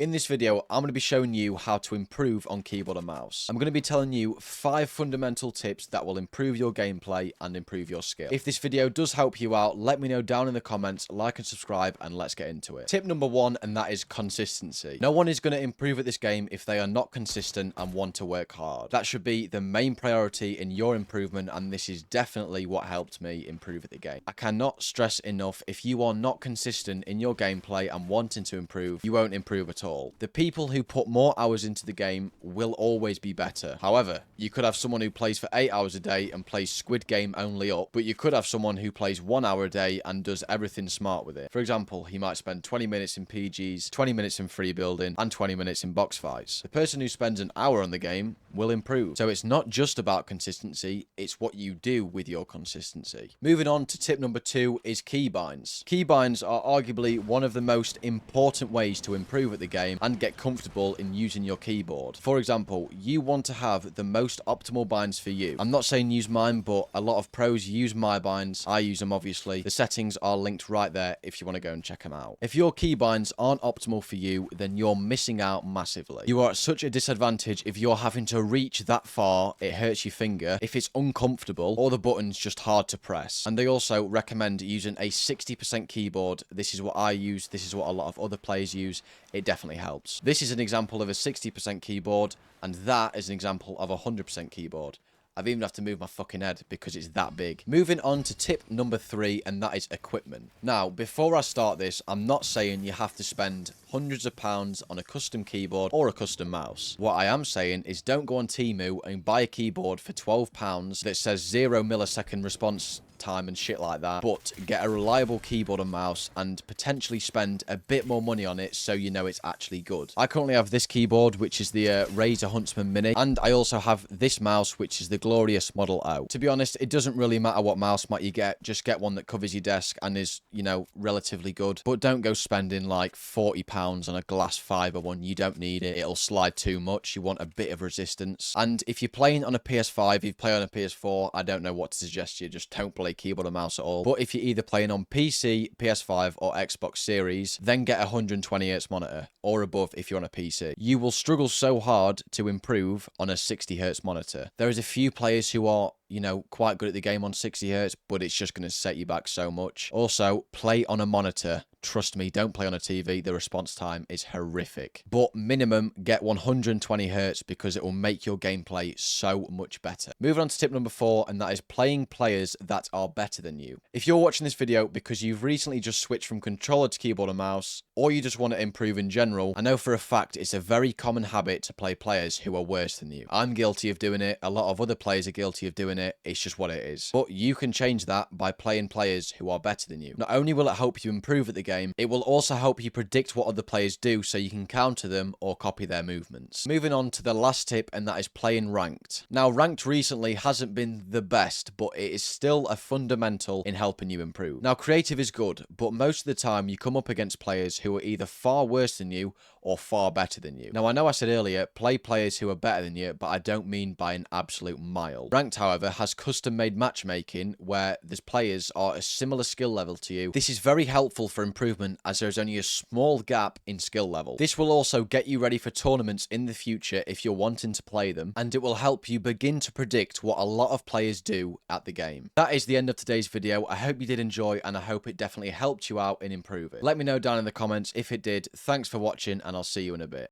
In this video, I'm going to be showing you how to improve on keyboard and mouse. I'm going to be telling you 5 fundamental tips that will improve your gameplay and improve your skill. If this video does help you out, let me know down in the comments, like and subscribe, and let's get into it. Tip number 1, and that is consistency. No one is going to improve at this game if they are not consistent and want to work hard. That should be the main priority in your improvement, and this is definitely what helped me improve at the game. I cannot stress enough, if you are not consistent in your gameplay and wanting to improve, you won't improve at all. The people who put more hours into the game will always be better. However, you could have someone who plays for 8 hours a day and plays Squid Game only up, but you could have someone who plays 1 hour a day and does everything smart with it. For example, he might spend 20 minutes in PGs, 20 minutes in free building, and 20 minutes in box fights. The person who spends an hour on the game will improve. So it's not just about consistency, it's what you do with your consistency. Moving on to tip number 2 is keybinds. Keybinds are arguably one of the most important ways to improve at the game and get comfortable in using your keyboard. For example, you want to have the most optimal binds for you. I'm not saying use mine, but a lot of pros use my binds. I use them, obviously. The settings are linked right there if you want to go and check them out. If your keybinds aren't optimal for you, then you're missing out massively. You are at such a disadvantage if you're having to reach that far, it hurts your finger, if it's uncomfortable, or the button's just hard to press. And they also recommend using a 60% keyboard. This is what I use. This is what a lot of other players use. It definitely helps. This is an example of a 60% keyboard, and that is an example of a 100% keyboard. I've even have to move my fucking head because it's that big. Moving on to tip number 3, and that is equipment. Now, before I start this, I'm not saying you have to spend hundreds of pounds on a custom keyboard or a custom mouse. What I am saying is don't go on Temu and buy a keyboard for £12 that says 0 millisecond response time and shit like that, but get a reliable keyboard and mouse and potentially spend a bit more money on it so you know it's actually good. I currently have this keyboard, which is the Razer Huntsman Mini, and I also have this mouse, which is the Glorious Model O. To be honest, it doesn't really matter what mouse might you get, just get one that covers your desk and is, you know, relatively good, but don't go spending like £40 on a glass fiber one. You don't need it. It'll slide too much. You want a bit of resistance. And if you're playing on a PS5, if you play on a PS4, I don't know what to suggest you. Just don't play keyboard and mouse at all. But if you're either playing on PC, PS5, or Xbox Series, then get a 120Hz monitor or above if you're on a PC. You will struggle so hard to improve on a 60Hz monitor. There is a few players who are, you know, quite good at the game on 60Hz, but it's just going to set you back so much. Also, play on a monitor. Trust me, don't play on a TV. The response time is horrific. But minimum, get 120Hz because it will make your gameplay so much better. Moving on to tip number 4, and that is playing players that are better than you. If you're watching this video because you've recently just switched from controller to keyboard and mouse, or you just want to improve in general, I know for a fact it's a very common habit to play players who are worse than you. I'm guilty of doing it. A lot of other players are guilty of doing it. It's just what it is. But you can change that by playing players who are better than you. Not only will it help you improve at the game, it will also help you predict what other players do so you can counter them or copy their movements. Moving on to the last tip, and that is playing ranked. Now, ranked recently hasn't been the best, but it is still a fundamental in helping you improve. Now, creative is good, but most of the time you come up against players who are either far worse than you or far better than you. Now, I know I said earlier, play players who are better than you, but I don't mean by an absolute mile. Ranked, however, has custom-made matchmaking where there's players are a similar skill level to you. This is very helpful for improvement as there's only a small gap in skill level. This will also get you ready for tournaments in the future if you're wanting to play them, and it will help you begin to predict what a lot of players do at the game. That is the end of today's video. I hope you did enjoy, and I hope it definitely helped you out in improving. Let me know down in the comments if it did. Thanks for watching, and I'll see you in a bit.